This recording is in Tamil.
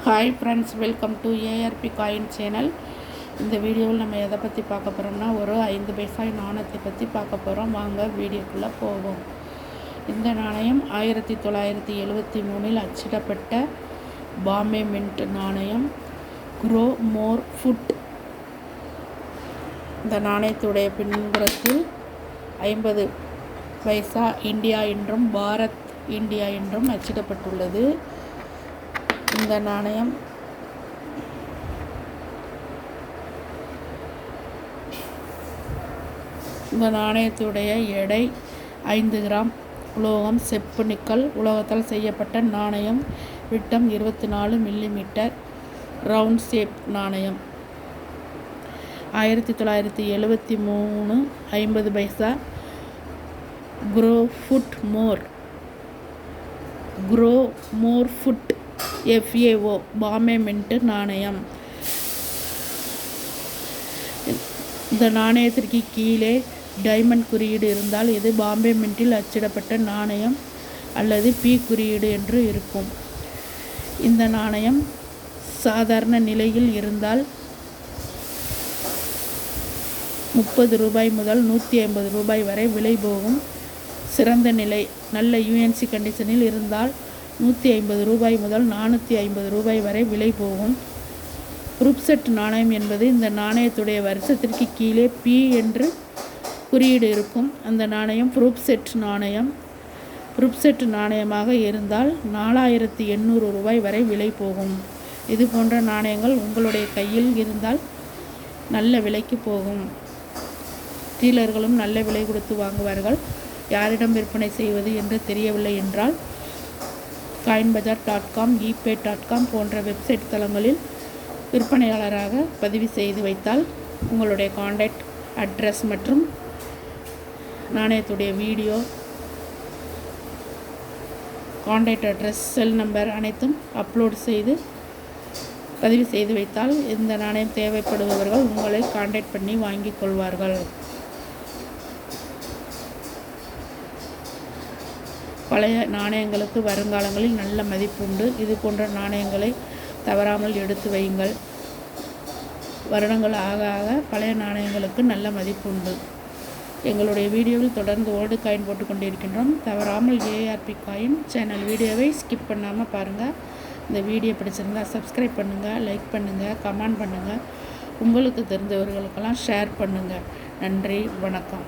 Hi friends, welcome to ARP coin channel. இந்த வீடியோவில் நம்ம எதை பற்றி பார்க்க போகிறோம்னா, ஒரு 5 பைசா நாணயத்தை பற்றி பார்க்க போகிறோம். வாங்க வீடியோக்குள்ளே போவோம். இந்த நாணயம் 1973 அச்சிடப்பட்ட பாம்பே மின்ட் நாணயம். Grow more food. இந்த நாணயத்துடைய பின்புறத்தில் 50 பைசா இந்தியா என்றும் பாரத் இந்தியா என்றும் அச்சிடப்பட்டுள்ளது. இந்த நாணயம் நாணயத்துடைய எடை 5 கிராம். உலோகம் செப்பு நிக்கல் உலோகத்தால் செய்யப்பட்ட நாணயம். விட்டம் 24 மில்லிமீட்டர். ரவுண்ட் ஷேப் நாணயம். 1973 50 பைசா. Grow more food FAO Bombay mint நாணயம். இந்த நாணயத்திற்கு கீழே டைமண்ட் குறியீடு இருந்தால் இது பாம்பே மின்ட்டில் அச்சிடப்பட்ட நாணயம் அல்லது P குறியீடு என்று இருக்கும். இந்த நாணயம் சாதாரண நிலையில் இருந்தால் 30 ரூபாய் முதல் 150 ரூபாய் வரை விலை போகும். சிறந்த நிலை நல்ல UNC கண்டிஷனில் இருந்தால் 150 ரூபாய் முதல் 450 ரூபாய் வரை விலை போகும். ப்ரூப் செட் நாணயம் என்பது இந்த நாணயத்துடைய வருஷத்திற்கு கீழே P என்று குறியீடு இருக்கும். அந்த நாணயம் ப்ரூப் செட் நாணயம். ப்ரூப் செட் நாணயமாக இருந்தால் 4800 ரூபாய் வரை விலை போகும். இது போன்ற நாணயங்கள் உங்களுடைய கையில் இருந்தால் நல்ல விலைக்கு போகும். டீலர்களும் நல்ல விலை கொடுத்து வாங்குவார்கள். யாரிடம் விற்பனை செய்வது என்று தெரியவில்லை என்றால் coinbazar.com ePay.com போன்ற வெப்சைட் தளங்களில் விற்பனையாளராக பதிவு செய்து வைத்தால் உங்களுடைய காண்டாக்ட் அட்ரஸ் மற்றும் நாணயத்துடைய video, contact address, cell number அனைத்தும் அப்லோட் செய்து பதிவு செய்து வைத்தால் இந்த நாணயம் தேவைப்படுபவர்கள் உங்களை காண்டாக்ட் பண்ணி வாங்கி கொள்வார்கள். பழைய நாணயங்களுக்கு வருங்காலங்களில் நல்ல மதிப்புண்டு. இது போன்ற நாணயங்களை தவறாமல் எடுத்து வையுங்கள். வருடங்கள் ஆக ஆக பழைய நாணயங்களுக்கு நல்ல மதிப்புண்டு. எங்களுடைய வீடியோவில் தொடர்ந்து ஓல்டு காயின் போட்டுக்கொண்டிருக்கின்றோம். தவறாமல் ஏஆர்பி காயின் சேனல் வீடியோவை ஸ்கிப் பண்ணாமல் பாருங்கள். இந்த வீடியோ பிடிச்சிருந்தால் சப்ஸ்கிரைப் பண்ணுங்கள், லைக் பண்ணுங்கள், கமெண்ட் பண்ணுங்கள். உங்களுக்கு தெரிஞ்சவர்களுக்கெல்லாம் ஷேர் பண்ணுங்கள். நன்றி, வணக்கம்.